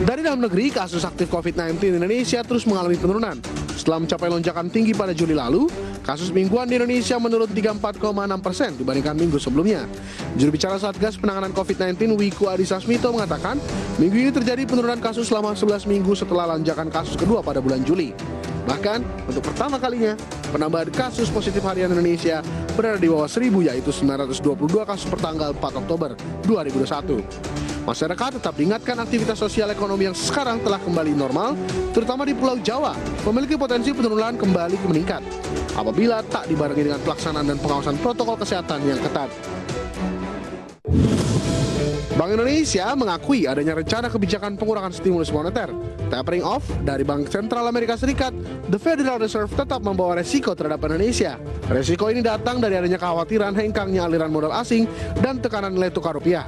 Dari dalam negeri, kasus aktif COVID-19 di Indonesia terus mengalami penurunan. Setelah mencapai lonjakan tinggi pada Juli lalu, kasus mingguan di Indonesia menurun 34,6% dibandingkan minggu sebelumnya. Juru bicara Satgas Penanganan COVID-19 Wiku Adhisa Smito mengatakan, minggu ini terjadi penurunan kasus selama 11 minggu setelah lonjakan kasus kedua pada bulan Juli. Bahkan, untuk pertama kalinya, penambahan kasus positif harian Indonesia berada di bawah 1.000, yaitu 922 kasus per tanggal 4 Oktober 2021. Masyarakat tetap diingatkan aktivitas sosial ekonomi yang sekarang telah kembali normal, terutama di Pulau Jawa, memiliki potensi penurunan kembali meningkat apabila tak dibarengi dengan pelaksanaan dan pengawasan protokol kesehatan yang ketat. Bank Indonesia mengakui adanya rencana kebijakan pengurangan stimulus moneter. Tapering off dari Bank Sentral Amerika Serikat, The Federal Reserve tetap membawa resiko terhadap Indonesia. Resiko ini datang dari adanya kekhawatiran hengkangnya aliran modal asing dan tekanan nilai tukar rupiah.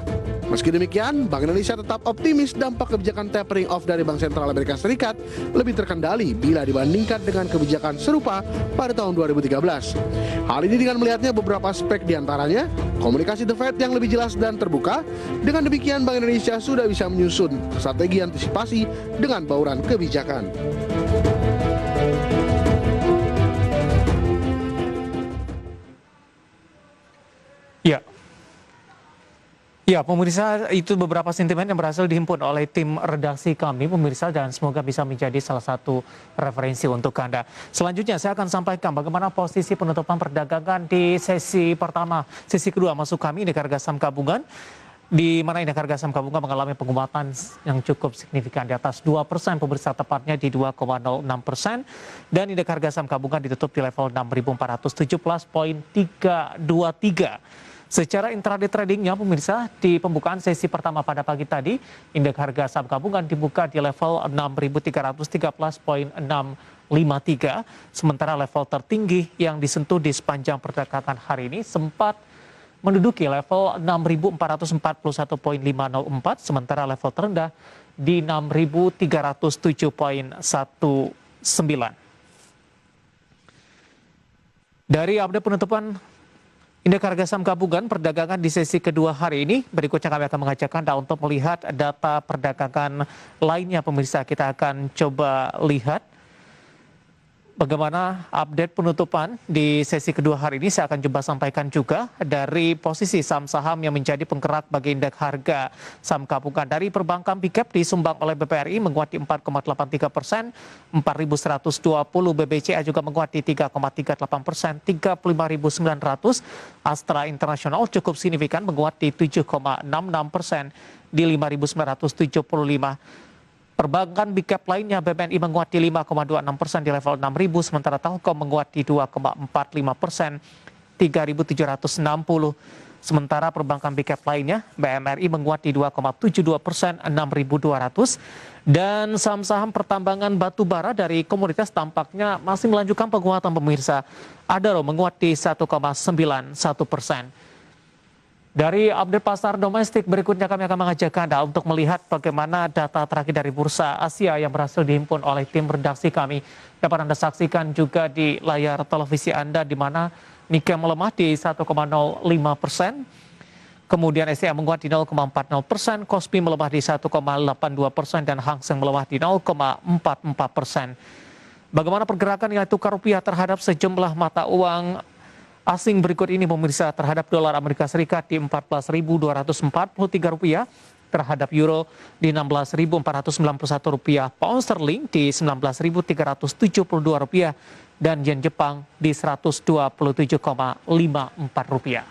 Meski demikian, Bank Indonesia tetap optimis dampak kebijakan tapering off dari Bank Sentral Amerika Serikat lebih terkendali bila dibandingkan dengan kebijakan serupa pada tahun 2013. Hal ini dengan melihatnya beberapa aspek diantaranya, komunikasi The Fed yang lebih jelas dan terbuka. Dengan demikian, Bank Indonesia sudah bisa menyusun strategi antisipasi dengan bauran kebijakan. Ya, pemirsa, itu beberapa sentimen yang berhasil dihimpun oleh tim redaksi kami, pemirsa, dan semoga bisa menjadi salah satu referensi untuk Anda. Selanjutnya, saya akan sampaikan bagaimana posisi penutupan perdagangan di sesi pertama. Sesi kedua masuk kami, indeks harga saham gabungan, di mana indeks harga saham gabungan mengalami penguatan yang cukup signifikan di atas 2%, pemirsa, tepatnya di 2,06%, dan indeks harga saham gabungan ditutup di level 6.417.323. Secara intraday tradingnya, pemirsa, di pembukaan sesi pertama pada pagi tadi, indeks harga saham gabungan dibuka di level 6.313.653, sementara level tertinggi yang disentuh di sepanjang perdagangan hari ini sempat menduduki level 6.441.504, sementara level terendah di 6.307.19. Dari update penutupan indeks harga saham gabungan perdagangan di sesi kedua hari ini, berikutnya kami akan mengajak Anda untuk melihat data perdagangan lainnya, pemirsa. Kita akan coba lihat bagaimana update penutupan di sesi kedua hari ini. Saya akan coba sampaikan juga dari posisi saham-saham yang menjadi penggerak bagi indeks harga saham gabungan. Dari perbankan big cap disumbang oleh BPRI menguat di 4,83%, 4.120 BBCA juga menguat di 3,38%, 35.900. Astra Internasional cukup signifikan menguat di 7,66% di 5.975. Perbankan big cap lainnya, BBNI menguat di 5,26% di level 6.000, sementara Telkom menguat di 2,45%, 3.760. Sementara perbankan big cap lainnya, BMRI menguat di 2,72%, 6.200. Dan saham-saham pertambangan batu bara dari komoditas tampaknya masih melanjutkan penguatan, pemirsa. Adaro menguat di 1,91%. Dari update pasar domestik, berikutnya kami akan mengajak Anda untuk melihat bagaimana data terakhir dari Bursa Asia yang berhasil dihimpun oleh tim redaksi kami. Dapat Anda saksikan juga di layar televisi Anda, di mana Nikkei melemah di 1,05%, kemudian STM menguat di 0,40%, Kospi melemah di 1,82%, dan Hang Seng melemah di 0,44%. Bagaimana pergerakan nilai tukar rupiah terhadap sejumlah mata uang asing berikut ini, pemirsa? Terhadap dolar Amerika Serikat di 14.243 rupiah, terhadap euro di 16.491 rupiah, pound sterling di 19.372 rupiah, dan yen Jepang di 127,54 rupiah.